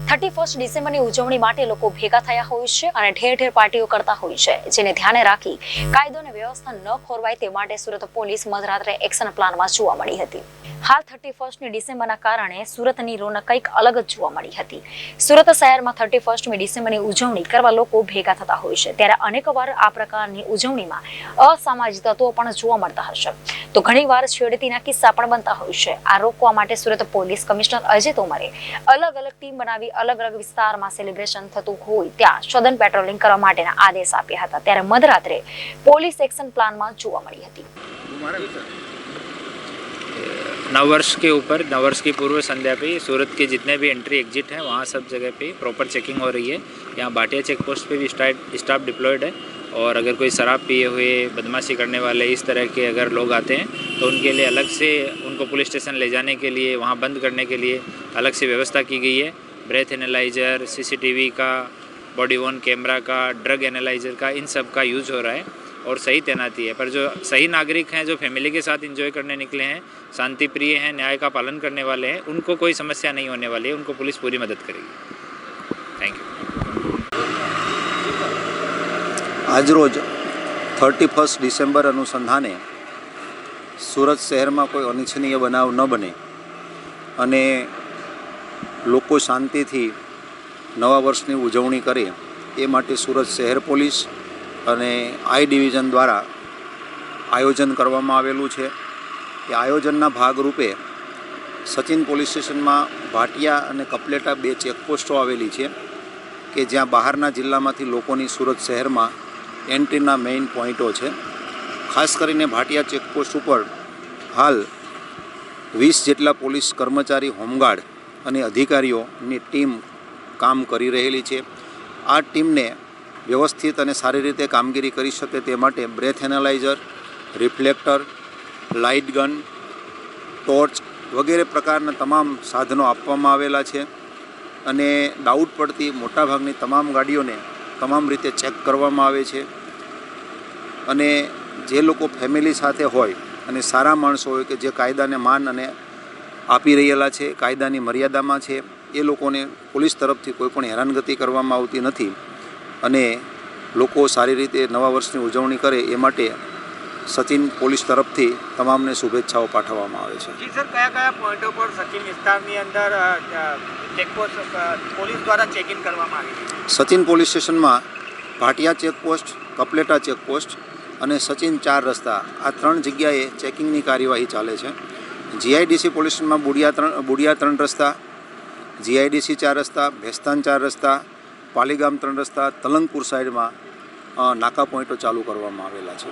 31 ડિસેમ્બરની ઉજવણી માટે લોકો ભેગા થયા હોય છે અને ઠેર ઠેર પાર્ટીઓ કરતા હોય છે, જેને ધ્યાને રાખી કાયદો અને વ્યવસ્થા ન ખોરવાય તે માટે સુરત પોલીસ મધરાત્રે એક્શન પ્લાનમાં જોવા મળી હતી. હાલ 31 ડિસેમ્બરના કારણે સુરતની રોનક કંઈક અલગ જ જોવા મળી હતી. સુરત શહેરમાં 31 ડિસેમ્બરની ઉજવણી કરવા લોકો ભેગા થતા હોય છે, ત્યારે અનેકવાર આ પ્રકારની ઉજવણીમાં અસામાજિક તત્વો પણ જોવા મળતા હશે, તો ઘણીવાર છેડતીના કિસ્સા પણ બનતા હોય છે. આ રોકવા માટે સુરત પોલીસ કમિશનર અજય તોમરે અલગ અલગ ટીમ બનાવી અલગ અલગ વિસ્તારમાં સેલિબ્રેશન થતું હોય ત્યાં સઘન પેટ્રોલિંગ કરવા માટેના આદેશ આપ્યા હતા. ત્યારે મધરાત્રે પોલીસ એક્શન પ્લાનમાં જોવા મળી હતી. नववर्ष के ऊपर नववर्ष की पूर्व संध्या पे सूरत के जितने भी एंट्री एग्जिट हैं वहाँ सब जगह पे प्रॉपर चेकिंग हो रही है. यहाँ भाटिया चेक पोस्ट पे भी स्टाफ डिप्लॉयड है और अगर कोई शराब पिए हुए बदमाशी करने वाले इस तरह के अगर लोग आते हैं तो उनके लिए अलग से उनको पुलिस स्टेशन ले जाने के लिए वहाँ बंद करने के लिए अलग से व्यवस्था की गई है. ब्रेथ एनालाइजर, सीसीटीवी का, बॉडी वॉर्न कैमरा का, ड्रग एनालाइजर का, इन सब का यूज़ हो रहा है और सही तैनाती है. पर जो सही नागरिक हैं, जो फैमिली के साथ एंजॉय करने निकले हैं, शांति प्रिय हैं, न्याय का पालन करने वाले हैं, उनको कोई समस्या नहीं होने वाली है. उनको पुलिस पूरी मदद करेगी. Thank you. આજરોજ 31 ડિસેમ્બર અનુસંધાને સુરત શહેરમાં કોઈ અનિચ્છનીય બનાવ ન બને અને લોકો શાંતિથી નવા વર્ષની ઉજવણી કરે એ માટે સુરત શહેર પોલીસ અને આઈ ડિવિઝન દ્વારા આયોજન કરવામાં આવેલું છે. એ આયોજનના ભાગરૂપે સચિન પોલીસ સ્ટેશનમાં ભાટિયા અને કપલેટા 2 ચેકપોસ્ટો આવેલી છે કે જ્યાં બહારના જિલ્લામાંથી લોકોની સુરત શહેરમાં એન્ટ્રીના મેઇન પોઈન્ટો છે. ખાસ કરીને ભાટિયા ચેકપોસ્ટ ઉપર હાલ 20 જેટલા પોલીસ કર્મચારી, હોમગાર્ડ અને અધિકારીઓની ટીમ કામ કરી રહેલી છે. આ ટીમને વ્યવસ્થિત અને સારી રીતે કામગીરી કરી શકે તે માટે breath analyser, reflector, light gun, torch વગેરે પ્રકારના તમામ સાધનો આપવામાં આવેલા છે અને ડાઉટ પડતી મોટાભાગની તમામ ગાડીઓને તમામ રીતે ચેક કરવામાં આવે છે. અને જે લોકો ફેમિલી સાથે હોય અને સારા માણસો હોય કે જે કાયદાને માન અને આપી રહેલા છે, કાયદાની મર્યાદામાં છે, એ લોકોને પોલીસ તરફથી કોઈ પણ હેરાનગતિ કરવામાં આવતી નથી અને લોકો સારી રીતે નવા વર્ષની ઉજવણી કરે એ માટે સચિન પોલીસ તરફથી તમામને શુભેચ્છાઓ પાઠવવામાં આવે છે. જી સર, કયા કયા પોઈન્ટો પર સચિન વિસ્તારની અંદર ચેકપોસ્ટ પોલીસ દ્વારા ચેકિંગ કરવામાં આવી છે? સચિન પોલીસ સ્ટેશનમાં ભાટિયા ચેકપોસ્ટ, કપલેટા ચેકપોસ્ટ અને સચિન 4 રસ્તા, આ 3 જગ્યાએ ચેકિંગની કાર્યવાહી ચાલે છે. જીઆઈડીસી પોલીસ સ્ટેશનમાં બુડિયા 3 રસ્તા, જીઆઈડીસી 4 રસ્તા, ભેસ્તાન 4 રસ્તા, પાલીગામ 3 રસ્તા, તલંગપુર સાઈડમાં નાકા પોઈન્ટો ચાલુ કરવામાં આવેલા છે.